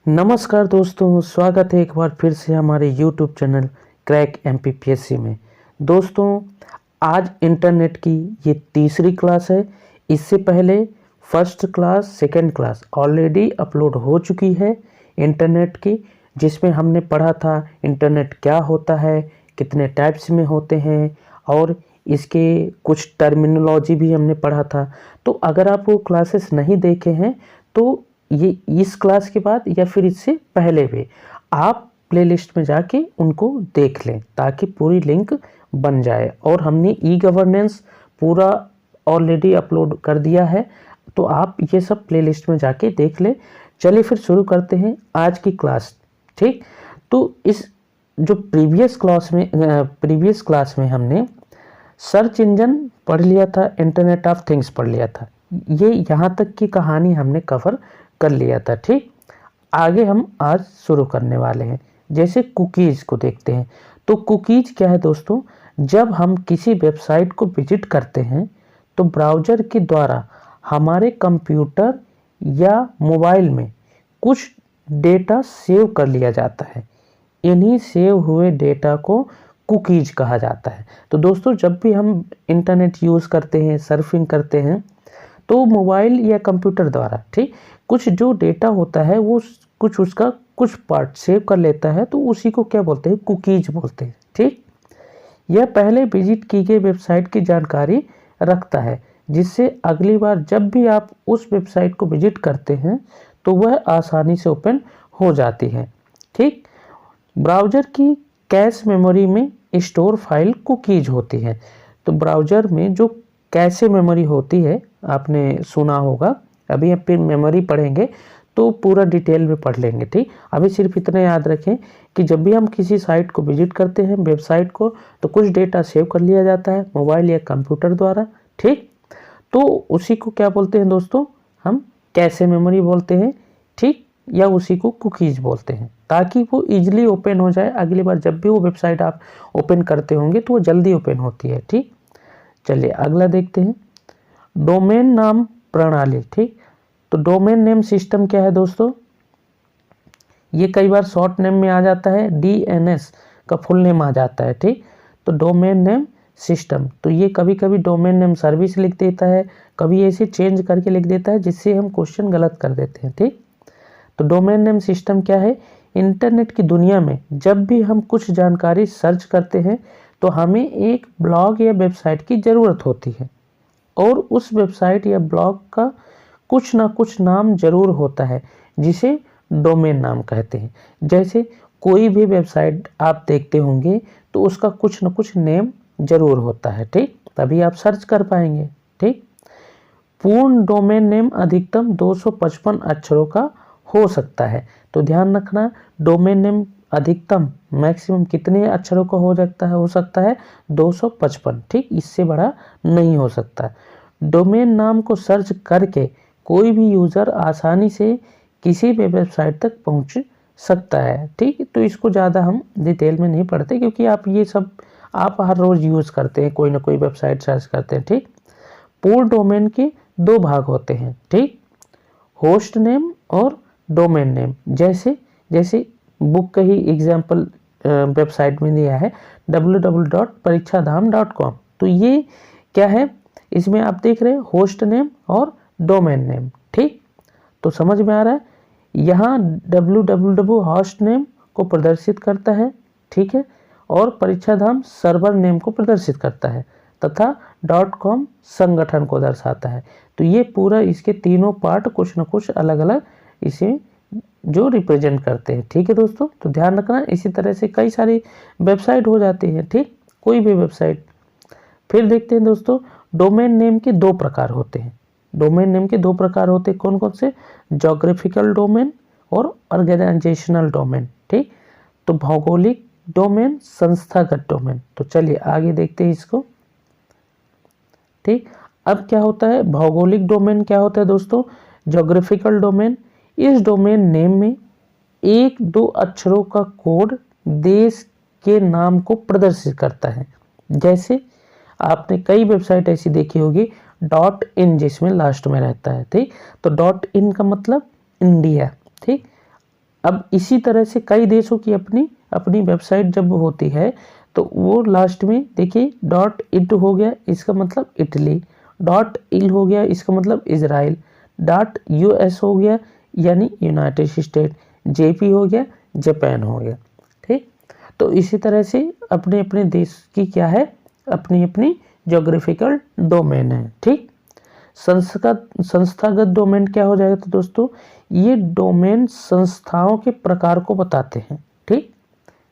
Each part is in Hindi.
नमस्कार दोस्तों, स्वागत है एक बार फिर से हमारे YouTube चैनल क्रैक MPPSC में। दोस्तों, आज इंटरनेट की ये तीसरी क्लास है। इससे पहले first class, second class already upload हो चुकी है इंटरनेट की, जिसमें हमने पढ़ा था इंटरनेट क्या होता है, कितने टाइप्स में होते हैं और इसके कुछ टर्मिनोलॉजी भी हमने पढ़ा था। तो अगर आप वो क्लासेस नहीं देखे हैं तो ये इस क्लास के बाद या फिर इससे पहले भी आप प्लेलिस्ट में जाके उनको देख लें ताकि पूरी लिंक बन जाए। और हमने ई गवर्नेंस पूरा ऑलरेडी अपलोड कर दिया है, तो आप ये सब प्लेलिस्ट में जाके देख लें। चलिए फिर शुरू करते हैं आज की क्लास। ठीक, तो इस जो प्रीवियस क्लास में हमने सर्च इंजन पढ़ लिया था, इंटरनेट ऑफ थिंग्स पढ़ लिया था। ये यहाँ तक की कहानी हमने कवर कर लिया था। ठीक, आगे हम आज शुरू करने वाले हैं। जैसे कुकीज़ को देखते हैं। तो कुकीज़ क्या है दोस्तों? जब हम किसी वेबसाइट को विजिट करते हैं तो ब्राउज़र के द्वारा हमारे कंप्यूटर या मोबाइल में कुछ डेटा सेव कर लिया जाता है। इन्हीं सेव हुए डेटा को कुकीज़ कहा जाता है। तो दोस्तों, जब भी हम इंटरनेट यूज़ करते हैं, सर्फिंग करते हैं, तो मोबाइल या कंप्यूटर द्वारा ठीक कुछ जो डेटा होता है वो कुछ उसका कुछ पार्ट सेव कर लेता है, तो उसी को क्या बोलते हैं? कुकीज़ बोलते हैं। ठीक, यह पहले विजिट की गई वेबसाइट की जानकारी रखता है, जिससे अगली बार जब भी आप उस वेबसाइट को विजिट करते हैं तो वह आसानी से ओपन हो जाती है। ठीक, ब्राउज़र की कैश मेमोरी में स्टोर फाइल कुकीज़ होती है। तो ब्राउज़र में जो कैशे मेमोरी होती है, आपने सुना होगा। अभी हम फिर मेमोरी पढ़ेंगे तो पूरा डिटेल में पढ़ लेंगे। ठीक, अभी सिर्फ इतना याद रखें कि जब भी हम किसी साइट को विजिट करते हैं, वेबसाइट को, तो कुछ डेटा सेव कर लिया जाता है मोबाइल या कंप्यूटर द्वारा। ठीक, तो उसी को क्या बोलते हैं दोस्तों? हम कैशे मेमोरी बोलते हैं। ठीक, या उसी को कुकीज़ बोलते हैं, ताकि वो इजीली ओपन हो जाए। अगली बार जब भी वो वेबसाइट आप ओपन करते होंगे तो वो जल्दी ओपन होती है। ठीक, चलिए अगला देखते हैं, डोमेन नाम प्रणाली। ठीक, तो डोमेन नेम सिस्टम क्या है दोस्तों? ये कई बार शॉर्ट नेम में आ जाता है, DNS का फुल नेम आ जाता है। ठीक, तो डोमेन नेम सिस्टम, तो ये कभी कभी डोमेन नेम सर्विस लिख देता है, कभी ऐसे चेंज करके लिख देता है जिससे हम क्वेश्चन गलत कर देते हैं। ठीक, तो डोमेन नेम सिस्टम क्या है? इंटरनेट की दुनिया में जब भी हम कुछ जानकारी सर्च करते हैं तो हमें एक ब्लॉग या वेबसाइट की ज़रूरत होती है, और उस वेबसाइट या ब्लॉग का कुछ ना कुछ नाम जरूर होता है, जिसे डोमेन नाम कहते हैं। जैसे कोई भी वेबसाइट आप देखते होंगे तो उसका कुछ ना कुछ नेम जरूर होता है। ठीक, तभी आप सर्च कर पाएंगे। ठीक, पूर्ण डोमेन नेम अधिकतम 255 अक्षरों का हो सकता है। तो ध्यान रखना, डोमेन नेम अधिकतम मैक्सिमम कितने अक्षरों का हो सकता है 255। ठीक, इससे बड़ा नहीं हो सकता। डोमेन नाम को सर्च करके कोई भी यूज़र आसानी से किसी भी वेबसाइट तक पहुंच सकता है। ठीक, तो इसको ज़्यादा हम डिटेल में नहीं पढ़ते, क्योंकि आप ये सब आप हर रोज़ यूज़ करते हैं, कोई ना कोई वेबसाइट सर्च करते हैं। ठीक, पूर्ण डोमेन के दो भाग होते हैं। ठीक, होस्ट नेम और डोमेन नेम। जैसे जैसे बुक का ही एग्जाम्पल वेबसाइट में दिया है, www.parikshadham.com। तो ये क्या है? इसमें आप देख रहे हैं होस्ट नेम और डोमेन नेम। ठीक, तो समझ में आ रहा है? यहाँ www होस्ट नेम को प्रदर्शित करता है, ठीक है, और परीक्षाधाम सर्वर नेम को प्रदर्शित करता है, तथा .com संगठन को दर्शाता है। तो ये पूरा इसके तीनों पार्ट कुछ न कुछ अलग अलग इसे जो रिप्रेजेंट करते हैं। ठीक है दोस्तों, तो ध्यान रखना। इसी तरह से कई सारी वेबसाइट हो जाती है। ठीक, कोई भी वेबसाइट। फिर देखते हैं दोस्तों, डोमेन नेम के दो प्रकार होते हैं। डोमेन नेम के दो प्रकार होते हैं, कौन कौन से? ज्योग्राफिकल डोमेन और ऑर्गेनाइजेशनल डोमेन। ठीक, तो भौगोलिक डोमेन, संस्थागत डोमेन। तो चलिए आगे देखते हैं इसको। ठीक, अब क्या होता है भौगोलिक डोमेन? क्या होता है दोस्तों? ज्योग्राफिकल डोमेन, इस डोमेन नेम में एक दो अक्षरों का कोड देश के नाम को प्रदर्शित करता है। जैसे आपने कई वेबसाइट ऐसी देखी होगी .in जिसमें लास्ट में रहता है। ठीक, तो .in का मतलब इंडिया। ठीक, अब इसी तरह से कई देशों की अपनी अपनी वेबसाइट जब होती है तो वो लास्ट में देखिए डॉट इट हो गया, इसका मतलब इटली, डॉट इल हो गया, इसका मतलब इजराइल, डॉट यूएस हो गया यानी यूनाइटेड स्टेट, जेपी हो गया, जापान हो गया। ठीक, तो इसी तरह से अपने अपने देश की क्या है, अपनी अपनी ज्योग्राफिकल डोमेन है। ठीक, संस्थागत डोमेन क्या हो जाएगा, तो दोस्तों ये डोमेन संस्थाओं के प्रकार को बताते हैं। ठीक,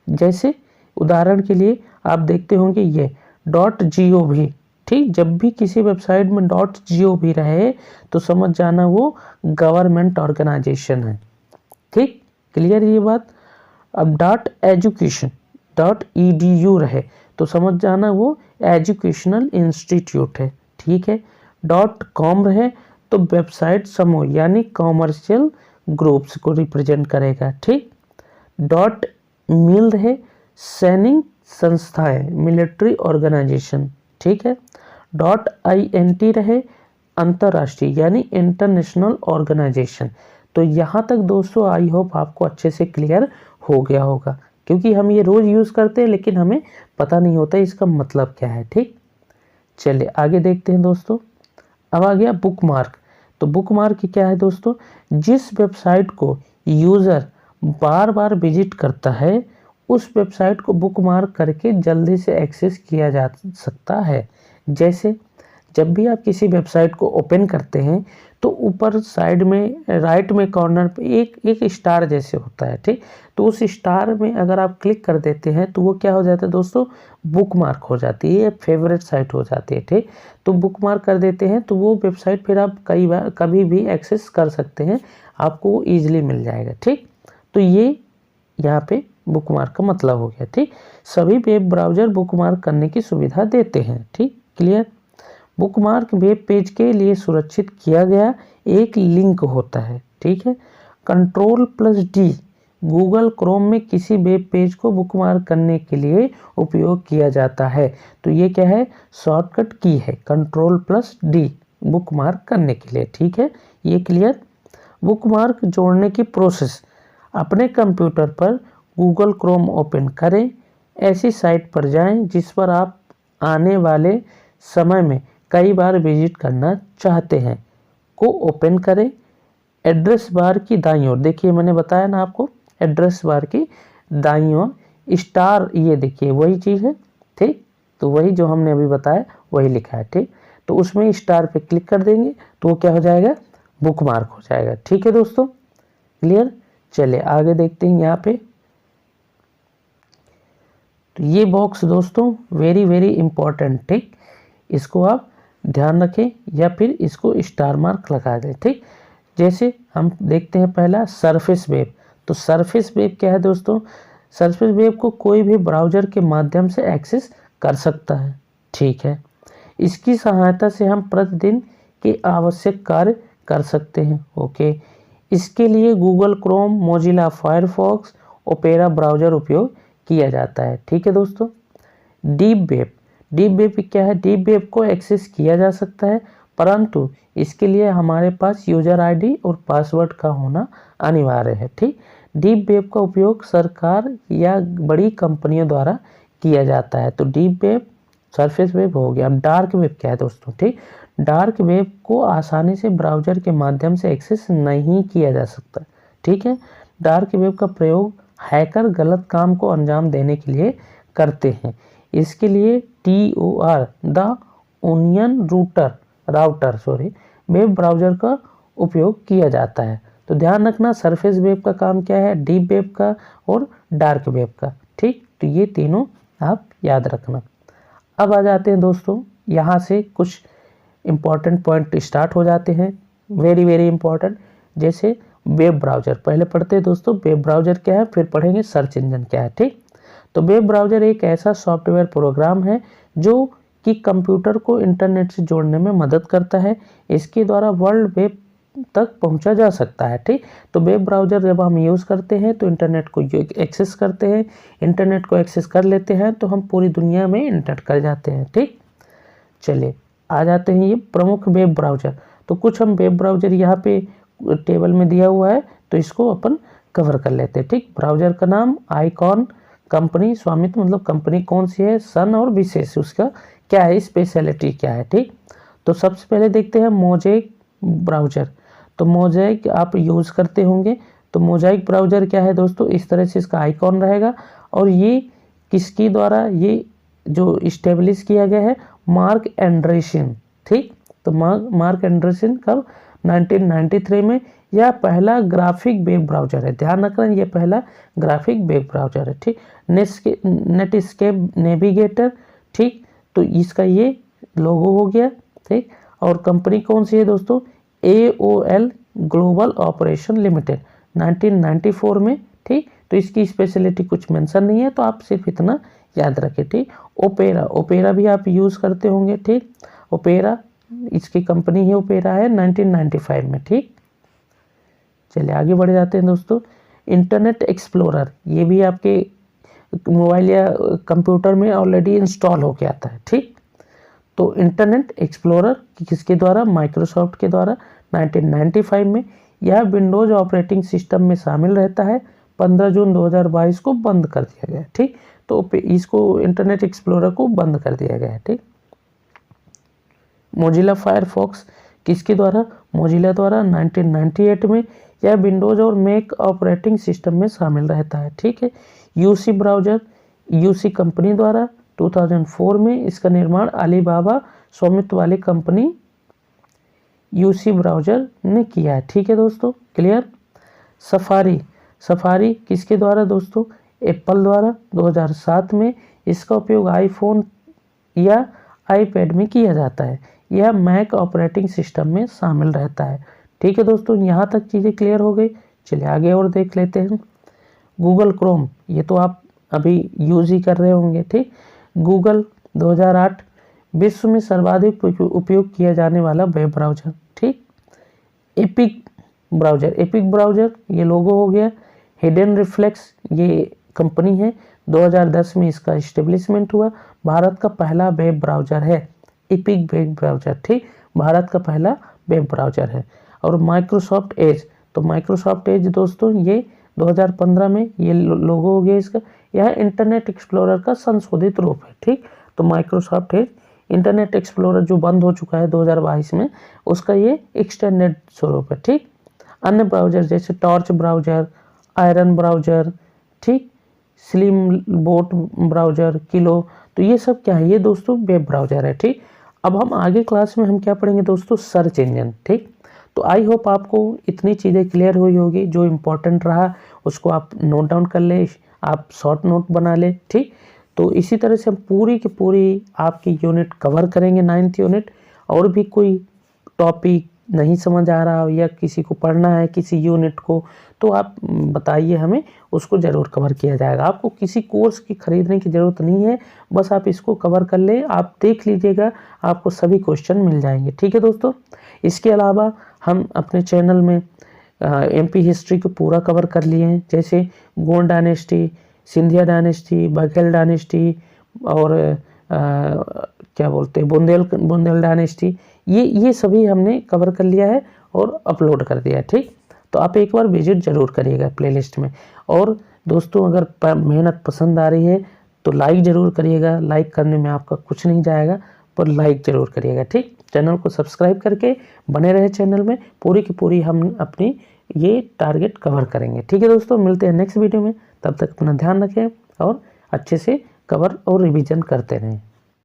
जैसे उदाहरण के लिए आप देखते होंगे ये .gov। ठीक, जब भी किसी वेबसाइट में .gov रहे तो समझ जाना वो गवर्नमेंट ऑर्गेनाइजेशन है। ठीक, क्लियर ये बात। अब .education .edu रहे तो समझ जाना वो एजुकेशनल इंस्टीट्यूट है। ठीक है, .com रहे तो वेबसाइट समूह यानी कॉमर्शियल ग्रुप्स को रिप्रेजेंट करेगा। ठीक, .mil रहे सैनिक संस्थाएं मिलिट्री ऑर्गेनाइजेशन। ठीक है, .int रहे अंतर्राष्ट्रीय यानी इंटरनेशनल ऑर्गेनाइजेशन। तो यहाँ तक दोस्तों आई होप आपको अच्छे से क्लियर हो गया होगा, क्योंकि हम ये रोज़ यूज़ करते हैं लेकिन हमें पता नहीं होता इसका मतलब क्या है। ठीक, चलिए आगे देखते हैं दोस्तों। अब आ गया बुकमार्क। तो बुकमार्क क्या है दोस्तों, जिस वेबसाइट को यूज़र बार बार विजिट करता है उस वेबसाइट को बुकमार्क करके जल्दी से एक्सेस किया जा सकता है। जैसे जब भी आप किसी वेबसाइट को ओपन करते हैं तो ऊपर साइड में राइट में कॉर्नर पे एक स्टार जैसे होता है। ठीक, तो उस स्टार में अगर आप क्लिक कर देते हैं तो वो क्या हो जाता है दोस्तों, बुकमार्क हो जाती है, फेवरेट साइट हो जाती है। ठीक, तो बुकमार्क कर देते हैं तो वो वेबसाइट फिर आप कई बार कभी भी एक्सेस कर सकते हैं, आपको वो ईजिली मिल जाएगा। ठीक, तो ये यहाँ पे बुकमार्क का मतलब हो गया। ठीक, सभी वेब ब्राउज़र बुकमार्क करने की सुविधा देते हैं। ठीक, क्लियर। बुकमार्क वेब पेज के लिए सुरक्षित किया गया एक लिंक होता है। ठीक है, Ctrl+D गूगल क्रोम में किसी वेब पेज को बुकमार्क करने के लिए उपयोग किया जाता है। तो ये क्या है, शॉर्टकट की है Ctrl+D बुकमार्क करने के लिए। ठीक है, ये क्लियर। बुकमार्क जोड़ने की प्रोसेस, अपने कंप्यूटर पर गूगल क्रोम ओपन करें, ऐसी साइट पर जाएं जिस पर आप आने वाले समय में कई बार विजिट करना चाहते हैं को ओपन करें। एड्रेस बार की दाईं ओर, देखिए मैंने बताया ना आपको, एड्रेस बार की दाईं ओर स्टार, ये देखिए वही चीज़ है। ठीक, तो वही जो हमने अभी बताया वही लिखा है। ठीक, तो उसमें स्टार पे क्लिक कर देंगे तो वो क्या हो जाएगा, बुकमार्क हो जाएगा। ठीक है दोस्तों, क्लियर। चलिए आगे देखते हैं यहाँ पे। तो ये बॉक्स दोस्तों वेरी वेरी इंपॉर्टेंट। ठीक, इसको आप ध्यान रखें या फिर इसको स्टार मार्क लगा दें। ठीक, जैसे हम देखते हैं पहला सरफेस वेब। तो सरफेस वेब क्या है दोस्तों, सरफेस वेब को कोई भी ब्राउज़र के माध्यम से एक्सेस कर सकता है। ठीक है, इसकी सहायता से हम प्रतिदिन के आवश्यक कार्य कर सकते हैं। ओके, इसके लिए Google Chrome, Mozilla Firefox, opera browser उपयोग किया जाता है। ठीक है दोस्तों। डीप वेब, डीप वेब क्या है, डीप वेब को एक्सेस किया जा सकता है परंतु इसके लिए हमारे पास यूजर आईडी और पासवर्ड का होना अनिवार्य है। ठीक, डीप वेब का उपयोग सरकार या बड़ी कंपनियों द्वारा किया जाता है। तो डीप वेब, सरफेस वेब हो गया। डार्क वेब क्या है दोस्तों, ठीक, डार्क वेब को आसानी से ब्राउज़र के माध्यम से एक्सेस नहीं किया जा सकता। ठीक है, डार्क वेब का प्रयोग हैकर गलत काम को अंजाम देने के लिए करते हैं। इसके लिए TOR the onion router web browser का उपयोग किया जाता है। तो ध्यान रखना, सरफेस वेब का काम क्या है, डीप वेब का और डार्क वेब का। ठीक, तो ये तीनों आप याद रखना। अब आ जाते हैं दोस्तों, यहाँ से कुछ इम्पॉर्टेंट पॉइंट स्टार्ट हो जाते हैं, वेरी वेरी इंपॉर्टेंट। जैसे वेब ब्राउज़र पहले पढ़ते हैं दोस्तों, वेब ब्राउज़र क्या है, फिर पढ़ेंगे सर्च इंजन क्या है। ठीक, तो वेब ब्राउज़र एक ऐसा सॉफ्टवेयर प्रोग्राम है जो कि कंप्यूटर को इंटरनेट से जोड़ने में मदद करता है। इसके द्वारा वर्ल्ड वेब तक पहुंचा जा सकता है। ठीक, तो वेब ब्राउज़र जब हम यूज़ करते हैं तो इंटरनेट को एक्सेस करते हैं, इंटरनेट को एक्सेस कर लेते हैं तो हम पूरी दुनिया में इंटरनेट कर जाते हैं। ठीक, चलिए आ जाते हैं ये प्रमुख वेब ब्राउज़र। तो कुछ हम वेब ब्राउज़र यहाँ पे टेबल में दिया हुआ है तो इसको अपन कवर कर लेते हैं। ठीक, ब्राउज़र का नाम, आइकॉन, कंपनी, स्वामित्व मतलब कंपनी कौन सी है, सन और विशेष उसका क्या है, स्पेशलिटी क्या है। ठीक, तो सबसे पहले देखते हैं मोज़ेक ब्राउज़र। तो मोज़ेक आप यूज़ करते होंगे। तो मोज़ेक ब्राउज़र क्या है दोस्तों, इस तरह से इसका आइकॉन रहेगा और ये किसकी द्वारा ये जो इस्टेब्लिश किया गया है, मार्क एंडरसन। ठीक, तो मार्क एंडरसन कब, 1993 में। यह पहला ग्राफिक वेब ब्राउज़र है, ध्यान रखना ये पहला ग्राफिक वेब ब्राउज़र है। ठीक, नेटस्केप नेविगेटर। ठीक, तो इसका ये लोगो हो गया। ठीक, और कंपनी कौन सी है दोस्तों, AOL ग्लोबल ऑपरेशन लिमिटेड, 1994 में। ठीक, तो इसकी स्पेशलिटी कुछ मेंशन नहीं है, तो आप सिर्फ इतना याद रखें। ठीक, ओपेरा भी आप यूज़ करते होंगे। ठीक, ओपेरा इसकी कंपनी है, ओपेरा है 1995 में। ठीक, चलिए आगे बढ़ जाते हैं दोस्तों। इंटरनेट एक्सप्लोरर, ये भी आपके मोबाइल या कंप्यूटर में ऑलरेडी इंस्टॉल हो के आता है। ठीक, तो इंटरनेट एक्सप्लोरर किसके द्वारा, माइक्रोसॉफ्ट के द्वारा 1995 में। यह विंडोज ऑपरेटिंग सिस्टम में शामिल रहता है। 15 जून 2022 को बंद कर दिया गया। ठीक, तो इसको इंटरनेट एक्सप्लोरर को बंद कर दिया गया है। ठीक, मोजिला फायरफॉक्स किसके द्वारा, मोजिला द्वारा 1998 में। यह विंडोज और मैक ऑपरेटिंग सिस्टम में शामिल रहता है। ठीक है, यूसी ब्राउज़र यूसी कंपनी द्वारा 2004 में। इसका निर्माण अलीबाबा स्वामित्व वाली कंपनी यूसी ब्राउज़र ने किया है। ठीक है दोस्तों, क्लियर। सफारी किसके द्वारा दोस्तों, एप्पल द्वारा 2007 में। इसका उपयोग आईफोन या आईपैड में किया जाता है। यह मैक ऑपरेटिंग सिस्टम में शामिल रहता है। ठीक है दोस्तों, यहाँ तक चीज़ें क्लियर हो गई। चलिए आगे और देख लेते हैं। गूगल क्रोम, ये तो आप अभी यूज ही कर रहे होंगे। ठीक, गूगल 2008 विश्व में सर्वाधिक उपयोग किया जाने वाला वेब ब्राउज़र। ठीक, एपिक ब्राउज़र ये लोगो हो गया। हिडन रिफ्लेक्स ये कंपनी है, 2010 में इसका इस्टेब्लिशमेंट हुआ। भारत का पहला वेब ब्राउज़र है एपिक वेब ब्राउज़र। ठीक, भारत का पहला वेब ब्राउज़र है। और माइक्रोसॉफ्ट एज, तो माइक्रोसॉफ्ट एज दोस्तों ये 2015 में ये लोगो हो गया इसका। यह इंटरनेट एक्सप्लोरर का संशोधित रूप है। ठीक, तो माइक्रोसॉफ्ट एज इंटरनेट एक्सप्लोरर जो बंद हो चुका है 2022 में, उसका ये एक्सटेंडेड स्वरूप है। ठीक, अन्य ब्राउज़र जैसे टॉर्च ब्राउज़र, आयरन ब्राउज़र, ठीक, स्लिम बोट ब्राउज़र, किलो, तो ये सब क्या है, ये दोस्तों वेब ब्राउज़र है। ठीक, अब हम आगे क्लास में हम क्या पढ़ेंगे दोस्तों, सर्च इंजन। ठीक, तो आई होप आपको इतनी चीज़ें क्लियर हुई होगी। जो इम्पोर्टेंट रहा उसको आप नोट डाउन कर ले, आप शॉर्ट नोट बना ले। ठीक, तो इसी तरह से हम पूरी की पूरी आपकी यूनिट कवर करेंगे, 9th यूनिट। और भी कोई टॉपिक नहीं समझ आ रहा हो या किसी को पढ़ना है किसी यूनिट को, तो आप बताइए हमें, उसको ज़रूर कवर किया जाएगा। आपको किसी कोर्स की खरीदने की ज़रूरत नहीं है, बस आप इसको कवर कर ले, आप देख लीजिएगा, आपको सभी क्वेश्चन मिल जाएंगे। ठीक है दोस्तों, इसके अलावा हम अपने चैनल में MP हिस्ट्री को पूरा कवर कर लिए हैं, जैसे Gond dynasty, Scindia dynasty, Baghel dynasty और क्या बोलते हैं बुंदेल डायनेस्टी, ये सभी हमने कवर कर लिया है और अपलोड कर दिया है। ठीक, तो आप एक बार विजिट ज़रूर करिएगा प्लेलिस्ट में। और दोस्तों अगर मेहनत पसंद आ रही है तो लाइक ज़रूर करिएगा, लाइक करने में आपका कुछ नहीं जाएगा, पर लाइक ज़रूर करिएगा। ठीक, चैनल को सब्सक्राइब करके बने रहे चैनल में, पूरी की पूरी हम अपनी ये टारगेट कवर करेंगे। ठीक है दोस्तों, मिलते हैं नेक्स्ट वीडियो में, तब तक अपना ध्यान रखें और अच्छे से कवर और रिवीजन करते रहें।